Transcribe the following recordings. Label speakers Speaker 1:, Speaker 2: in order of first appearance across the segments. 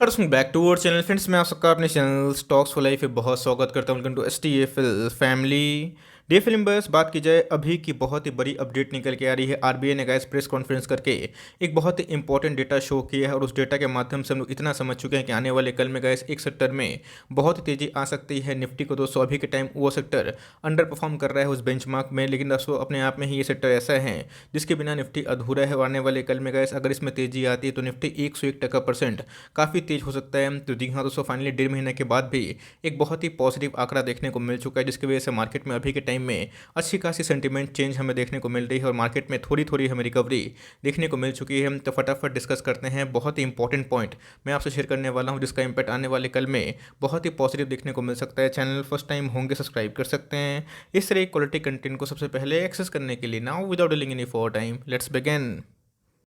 Speaker 1: Welcome back to our channel friends. मैं आप सबका अपने चैनल स्टॉक्स फॉर लाइफ पे बहुत स्वागत करता हूँ। Welcome to STFL family. DFL बस बात की जाए, अभी की बहुत ही बड़ी अपडेट निकल के आ रही है। आरबीआई ने गाइस प्रेस कॉन्फ्रेंस करके एक बहुत ही इंपॉर्टेंट डेटा शो किया है और उस डेटा के माध्यम से हम लोग इतना समझ चुके हैं कि आने वाले कल में गाइस एक सेक्टर में बहुत ही तेजी आ सकती है। निफ्टी को दोस्तों अभी के टाइम वो सेक्टर अंडर परफॉर्म कर रहा है उस बेंचमार्क में, लेकिन दोस्तों अपने आप में ही ये सेक्टर ऐसा है जिसके बिना निफ्टी अधूरा है। और आने वाले कल में गाइस अगर इसमें तेजी आती है तो निफ्टी 101% काफ़ी तेज हो सकता है। तो जी हाँ दोस्तों, फाइनली 1.5 महीने के बाद भी एक बहुत ही पॉजिटिव आंकड़ा देखने को मिल चुका है, जिसकी वजह से मार्केट में अभी के टाइम में अच्छी खासी सेंटीमेंट चेंज हमें देखने को मिल रही है और मार्केट में थोड़ी थोड़ी हमें रिकवरी देखने को मिल चुकी है। तो फटाफट डिस्कस करते हैं। बहुत ही इंपॉर्टेंट पॉइंट मैं आपसे शेयर करने वाला हूँ जिसका इम्पैक्ट आने वाले कल में बहुत ही पॉजिटिव देखने को मिल सकता है। चैनल फर्स्ट टाइम होंगे सब्सक्राइब कर सकते हैं इस तरह क्वालिटी कंटेंट को सबसे पहले एक्सेस करने के लिए। Now without dealing any for time let's begin.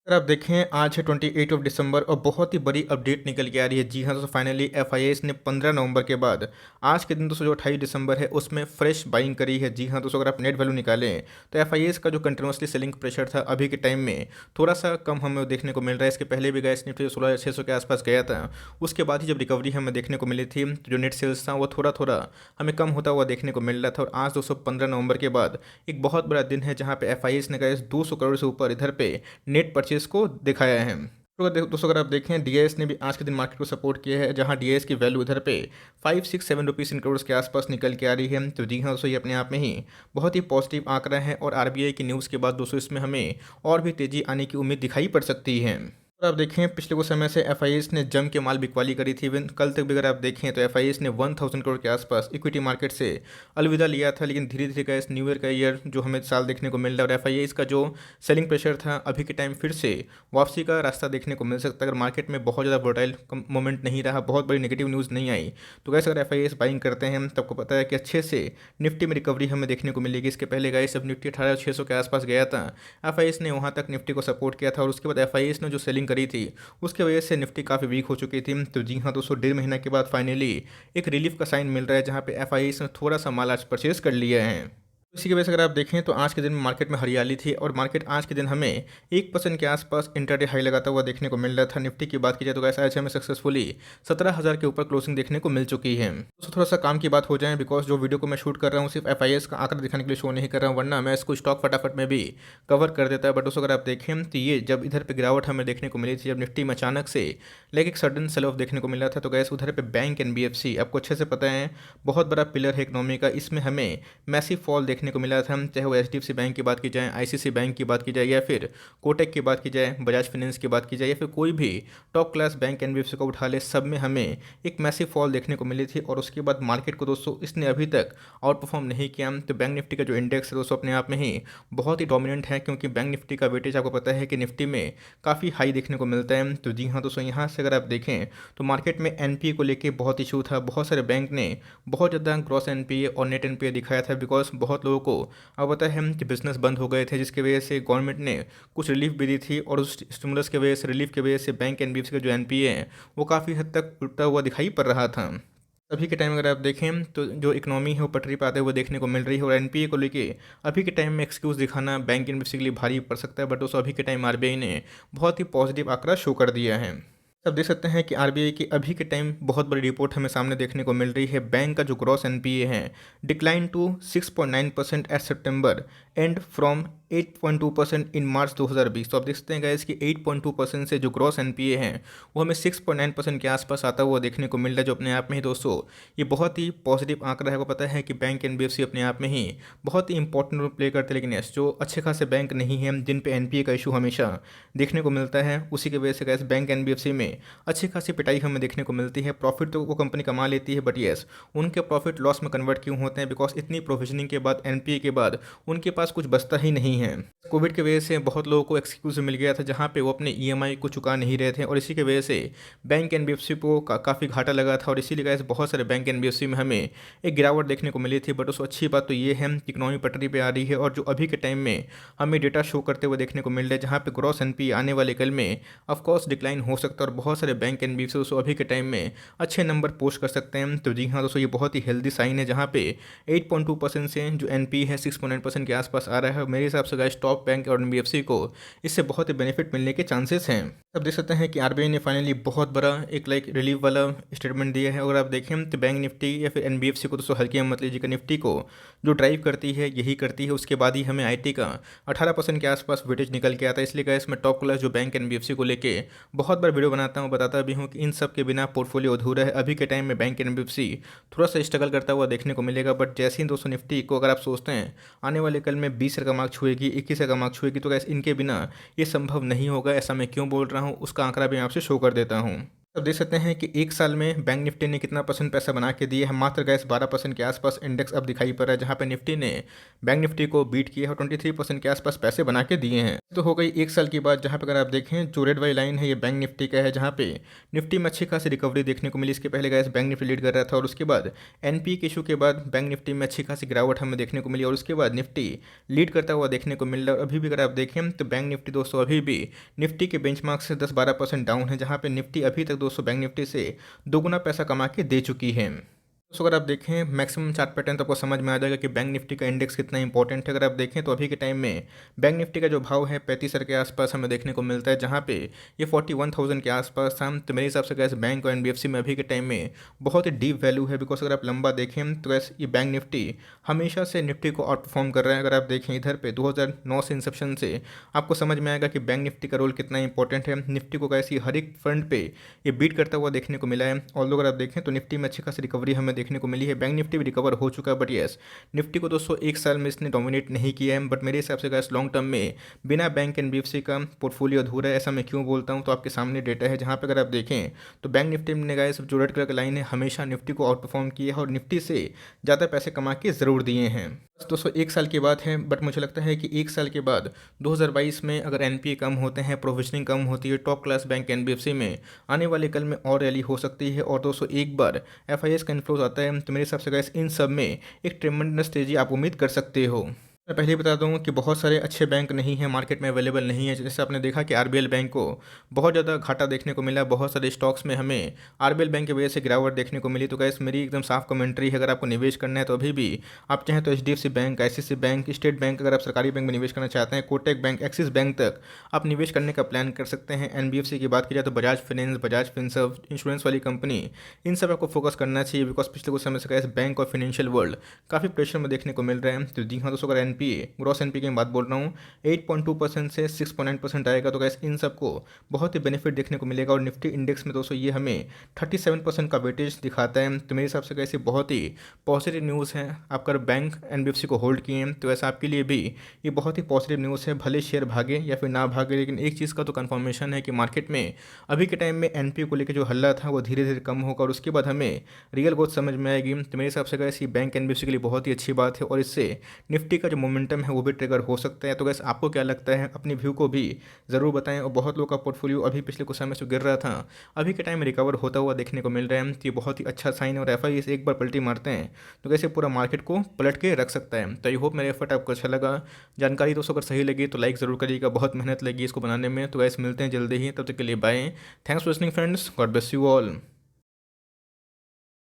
Speaker 1: अगर आप देखें, आज है 28 और बहुत ही बड़ी अपडेट निकल के आ रही है। जी हाँ दोस्तों, फाइनली एफआईएस ने 15 नवंबर के बाद आज के दिन दोस्तों जो 28 दिसंबर है उसमें फ्रेश बाइंग करी है। जी हाँ दोस्तों, अगर आप नेट वैल्यू निकालें तो एफआईएस का जो कंटिन्यूसली सेलिंग प्रेशर था अभी के टाइम में थोड़ा सा कम हमें देखने को मिल रहा है। इसके पहले भी गैस निफ्टी 16,600 के आसपास गया था, उसके बाद ही जब रिकवरी हमें देखने को मिली थी तो जो नेट सेल्स था वो थोड़ा थोड़ा हमें कम होता हुआ देखने को मिल रहा था। और आज दोस्तों 15 नवंबर के बाद एक बहुत बड़ा दिन है जहाँ पे एफआईएस ने गैस 200 करोड़ से ऊपर इधर पे नेट परचेज को दिखाया है। तो दोस्तों अगर आप देखें, डीआईएस ने भी आज के दिन मार्केट को सपोर्ट किया है, जहां डीआईएस की वैल्यू इधर पे 567 रुपीज़ इन करोड़ के आसपास निकल के आ रही है। तो जी हाँ दोस्तों, ये अपने आप में ही बहुत ही पॉजिटिव आंकड़ा है और आरबीआई की न्यूज़ के बाद दोस्तों इसमें हमें और भी तेज़ी आने की उम्मीद दिखाई पड़ सकती है। और आप देखें, पिछले कुछ समय से एफआईएस ने जम के माल बिकवाली करी थी। इवन कल तक भी अगर आप देखें तो एफआईएस ने 1000 करोड़ के आसपास इक्विटी मार्केट से अलविदा लिया था, लेकिन धीरे धीरे का इस न्यू ईयर का ईयर जो हमें साल देखने को मिल रहा है और एफआईएस का जो सेलिंग प्रेशर था अभी के टाइम फिर से वापसी का रास्ता देखने को मिल सकता है। अगर मार्केट में बहुत ज़्यादा वोटाइल मोमेंट नहीं रहा, बहुत बड़ी नेगेटिव न्यूज़ नहीं आई, तो गैस अगर एफआईएस बाइंग करते हैं तो आपको पता है कि अच्छे से निफ्टी में रिकवरी हमें देखने को मिलेगी। इसके पहले गाइस जब निफ्टी 18,600 के आसपास गया था, एफआईएस ने वहाँ तक निफ्टी को सपोर्ट किया था और उसके बाद एफआईएस ने जो सेलिंग करी थी उसके वजह से निफ्टी काफ़ी वीक हो चुकी थी। तो जी हाँ दोस्तों, 1.5 महीने के बाद फाइनली एक रिलीफ का साइन मिल रहा है, जहाँ पे एफआईएस ने थोड़ा सा माल आज परचेज कर लिया है। इसी की वजह से अगर आप देखें तो आज के दिन में मार्केट में हरियाली थी और मार्केट आज के दिन हमें 1% के आसपास इंटरडे हाई लगाता हुआ देखने को मिल रहा था। निफ्टी की बात की जाए तो ऐसा आज हमें सक्सेसफुली 17,000 के ऊपर क्लोजिंग देखने को मिल चुकी है। तो थोड़ा सा काम की बात हो जाए, बिकॉज जो वीडियो को मैं शूट कर रहा हूँ सिर्फ एफआईएस का आंकड़ा दिखाने के लिए शो नहीं कर रहा हूँ, वरना मैं इसको स्टॉक फटाफट में भी कवर कर देता है। बट दोस्तों अगर आप देखें तो ये जब इधर पे गिरावट हमें देखने को मिली थी, जब निफ्टी में अचानक से लाइक एक सडन सेल ऑफ देखने को मिला था, तो गैस उधर पे बैंक एनबीएफसी आपको अच्छे से पता है बहुत बड़ा पिलर है इकोनॉमी का, इसमें हमें मैसिव फॉल देखने को मिला था। चाहे वो एचडीएफसी बैंक की बात की जाए, आईसीसी बैंक की बात की जाए, या फिर कोटक की बात की जाए, बजाज फाइनेंस की बात की जाए, या फिर कोई भी टॉप क्लास बैंक एनबीएफसी को उठा ले, सब में हमें एक मैसिव फॉल देखने को मिली थी। और उसके बाद मार्केट को दोस्तों इसने अभी तक आउट परफॉर्म नहीं किया। तो बैंक निफ्टी का जो इंडेक्स है दोस्तों अपने आप में ही बहुत ही डोमिनेंट है, क्योंकि बैंक निफ्टी का वेटेज आपको पता है कि निफ्टी में काफ़ी हाई देखने को मिलता है। तो जी हाँ दोस्तों, यहाँ से अगर आप देखें तो मार्केट में एनपीए को लेके बहुत इशू था। बहुत सारे बैंक ने बहुत ज़्यादा ग्रॉस एनपीए और नेट एनपीए दिखाया था, बिकॉज बहुत लोगों को अब पता है कि बिजनेस बंद हो गए थे, जिसकी वजह से गवर्नमेंट ने कुछ रिलीफ भी दी थी और उस स्टिमुलस की वजह से, रिलीफ की वजह से बैंक एनबीएफसी का जो एनपीए है वो काफ़ी हद तक टूटा हुआ दिखाई पड़ रहा था। अभी के टाइम अगर आप देखें तो जो इकोनॉमी है वो पटरी पे आते हुए देखने को मिल रही है और एनपीए को लेके अभी के टाइम में एक्सक्यूज़ दिखाना बैंक एनबीएफसी के लिए भारी पड़ सकता है। बट दोस्तों अभी के टाइम आरबीआई ने बहुत ही पॉजिटिव आंकड़ा शो कर दिया है। अब देख सकते हैं कि आरबीआई की अभी के टाइम बहुत बड़ी रिपोर्ट हमें सामने देखने को मिल रही है। बैंक का जो ग्रॉस एनपीए है decline to 6.9% at September end from 8.2% in March 2020। तो आप देख सकते हैं गाइस कि 8.2% से जो ग्रॉस एनपीए है वो हमें 6.9% के आसपास आता हुआ देखने को मिल रहा है, जो अपने आप में ही दोस्तों ये बहुत ही पॉजिटिव आंकड़ा है। वो पता है कि बैंक एनबीएफसी अपने आप में ही बहुत ही इंपॉर्टेंट रोल प्ले करते हैं, लेकिन यस जो अच्छे खासे बैंक नहीं हैं जिन पे एनपीए का इशू हमेशा देखने को मिलता है, उसी की वजह से गैस बैंक एनबीएफसी में अच्छी खासी पिटाई हमें देखने को मिलती है। प्रॉफिट तो वो कंपनी कमा लेती है, बट येस उनके प्रॉफिट लॉस में कन्वर्ट क्यों होते हैं, बिकॉज इतनी प्रोविजनिंग के बाद एनपीए के बाद उनके पास कुछ बचता ही नहीं है। कोविड की वजह से बहुत लोगों को एक्सक्यूज मिल गया था जहाँ पे वो अपने ईएमआई को चुका नहीं रहे थे, और इसी की वजह से बैंक एनबीएफसी को काफ़ी घाटा लगा था और इसीलिए गाइस बहुत सारे बैंक एनबीएफसी में हमें एक गिरावट देखने को मिली थी। बट उसको अच्छी बात तो ये है कि इकोनॉमी पटरी पे आ रही है और जो अभी के टाइम में हमें डेटा शो करते हुए देखने को मिल रहा है, जहाँ पे ग्रॉस एनपीए आने वाले कल में ऑफकोर्स डिक्लाइन हो सकता है और बहुत सारे बैंक एनबीएफसी दोस्तों अभी के टाइम में अच्छे नंबर पोस्ट कर सकते हैं। तो जी हाँ दोस्तों, ये बहुत ही हेल्दी साइन है, जहाँ पे 8.2% से जो एनपीए है 6.9% के आसपास आ रहा है। मेरे हिसाब से गाइस टॉप बैंक और एनबीएफसी को इससे बहुत ही बेनिफिट मिलने के चांसेस हैं। अब देख सकते हैं कि आरबीआई ने फाइनली बहुत बड़ा एक रिलीफ वाला स्टेटमेंट दिया है। अगर आप देखें तो बैंक निफ्टी या फिर एनबीएफसी को दोस्तों हल्की मत लीजिएगा, निफ्टी को जो ड्राइव करती है यही करती है। उसके बाद ही हमें आईटी का 18% के आसपास वेटेज निकल के आता है। इसलिए गाइस मैं टॉप क्लास जो बैंक एनबीएफसी को लेके बहुत बार वीडियो बनाता हूँ, बताता भी हूँ कि इन सब के बिना पोर्टफोलियो अधूरा है। अभी के टाइम में बैंक एनबीएफसी थोड़ा सा स्ट्रगल करता हुआ देखने को मिलेगा, बट जैसे ही दोस्तों निफ्टी को अगर आप सोचते हैं आने वाले कल में 20 का मार्क छुएगी, 21 का मार्क छुएगी, तो गैस इनके बिना ये संभव नहीं होगा। ऐसा मैं क्यों बोल रहा हूँ उसका आंकड़ा भी मैं आपसे शो कर देता हूँ। अब देख सकते हैं कि एक साल में बैंक निफ्टी ने कितना परसेंट पैसा बना के दिया है। मात्र गैस 12% के आसपास इंडेक्स अब दिखाई पड़ रहा है, जहां पे निफ्टी ने बैंक निफ्टी को बीट किया है और 23% के आसपास पैसे बना के दिए हैं। तो हो गई एक साल की बात, जहां पे अगर आप देखें जो रेड वाली लाइन है ये बैंक निफ्टी का है, जहां पे निफ्टी में अच्छी खासी रिकवरी देखने को मिली। इसके पहले गैस बैंक निफ्टी लीड कर रहा था और उसके बाद एनपी के इशू के बाद बैंक निफ्टी में अच्छी खासी गिरावट हमें देखने को मिली और उसके बाद निफ्टी लीड करता हुआ देखने को मिल रहा है। और अभी भी अगर आप देखें तो बैंक निफ्टी दोस्तों अभी भी निफ्टी के बेंचमार्क से 10-12% डाउन है, जहां पे निफ्टी अभी तक दोस्तों बैंक निफ्टी से दोगुना पैसा कमा के दे चुकी है। तो अगर आप देखें मैक्सिमम चार्ट पैटर्न तो आपको समझ में आ जाएगा कि बैंक निफ्टी का इंडेक्स कितना इंपॉर्टेंट है। अगर आप देखें तो अभी के टाइम में बैंक निफ्टी का जो भाव है 35 के आसपास हमें देखने को मिलता है, जहां पे ये 41,000 के आसपास था। तो मेरे हिसाब से गैस बैंक और एनबीएफसी में अभी के टाइम में बहुत ही डीप वैल्यू है, बिकॉज अगर आप लंबा देखें तो गैस ये बैंक निफ्टी हमेशा से निफ्टी को आउट परफॉर्म कर रहा है। अगर आप देखें इधर पे 2009 से इंसेप्शन से आपको समझ में आएगा कि बैंक निफ्टी का रोल कितना इंपॉर्टेंट है। निफ्टी को कैसी हर एक फ्रंट पे ये बीट करता हुआ देखने को मिला है। और अगर आप देखें तो निफ्टी में अच्छी खासी रिकवरी हमें देखने को मिली है। बैंक निफ्टी भी रिकवर हो चुका है, बट यस निफ्टी को दोस्तों एक साल में इसने डोमिनेट नहीं किया है। बट मेरे हिसाब से गाइस लॉन्ग टर्म में बिना बैंक एनबीएफसी का पोर्टफोलियो अधूरा है। ऐसा मैं क्यों बोलता हूं, तो आपके सामने डेटा है, जहां पे अगर आप देखें तो बैंक निफ्टी ने गाइस जो रेड कलर की लाइन है हमेशा निफ्टी को आउट परफॉर्म किया है और निफ्टी से ज़्यादा पैसे कमा के ज़रूर दिए हैं। दोस्तों एक साल की बात है, बट मुझे लगता है कि एक साल के बाद 2022 में अगर एनपीए कम होते हैं, प्रोविजनिंग कम होती है, टॉप क्लास बैंक एनबीएफसी में आने वाले कल में और रैली हो सकती है। और दोस्तों एक बार एफआईएस का इन्फ्लोज आता है तो मेरे हिसाब से गाइस इन सब में एक ट्रेमेंडस तेजी आप उम्मीद कर सकते हो। मैं पहले ही बता दूं कि बहुत सारे अच्छे बैंक नहीं हैं, मार्केट में अवेलेबल नहीं है। जैसे आपने देखा कि आरबीएल बैंक को बहुत ज़्यादा घाटा देखने को मिला, बहुत सारे स्टॉक्स में हमें आरबीएल बैंक की वजह से गिरावट देखने को मिली। तो गाइस मेरी एकदम साफ कमेंट्री है, अगर आपको निवेश करना है तो अभी भी आप चाहें तो HDFC bank, ICICI bank, State bank, अगर आप सरकारी बैंक में निवेश करना चाहते हैं, कोटक बैंक, एक्सिस बैंक तक आप निवेश करने का प्लान कर सकते हैं। एनबीएफसी की बात की जाए तो Bajaj finance, Bajaj Finserv, insurance वाली कंपनी, इन सब आपको फोकस करना चाहिए, बिकॉज पिछले कुछ समय से गाइस बैंक और फाइनेंशियल वर्ल्ड काफ़ी प्रेशर में देखने को मिल रहे हैं। तो जी हाँ दोस्तों, अगर एनपीए ग्रॉस एनपीए की बात बोल रहा हूँ 8.2% से 6.9% आएगा, तो गैस इन सबको बहुत ही बेनिफिट देखने को मिलेगा। और निफ्टी इंडेक्स में दोस्तों ये हमें 37% का वेटेज दिखाता है। तो मेरे हिसाब से कैसे बहुत ही पॉजिटिव न्यूज़ है। आप अगर बैंक एनबीएफसी को होल्ड किए हैं तो ऐसा आपके लिए भी ये बहुत ही पॉजिटिव न्यूज़ है। भले शेयर भागे या फिर ना भागे, लेकिन एक चीज़ का तो कन्फर्मेशन है कि मार्केट में अभी के टाइम में एनपीए को लेकर जो हल्ला था वो धीरे धीरे कम होगा और उसके बाद हमें रियल ग्रोथ समझ में आएगी। तो मेरे हिसाब से कैसे बैंक एनबीएफसी के लिए बहुत ही अच्छी बात है और इससे निफ्टी का जो मोमेंटम है वो भी ट्रिगर हो सकता है। तो गैस आपको क्या लगता है, अपनी व्यू को भी ज़रूर बताएं। और बहुत लोगों का पोर्टफोलियो अभी पिछले कुछ समय से गिर रहा था, अभी के टाइम में रिकवर होता हुआ देखने को मिल रहा है। तो ये बहुत ही अच्छा साइन है और एफआईएस एक बार पलटी मारते हैं तो कैसे पूरा मार्केट को पलट के रख सकता है। तो आई होप मेरा एफर्ट आपको अच्छा लगा। जानकारी दोस्तों अगर सही लगी तो लाइक ज़रूर करिएगा, बहुत मेहनत लगी इसको बनाने में। तो गैस मिलते हैं जल्दी ही, तब तक के लिए bye. Thanks for listening friends, God bless you all.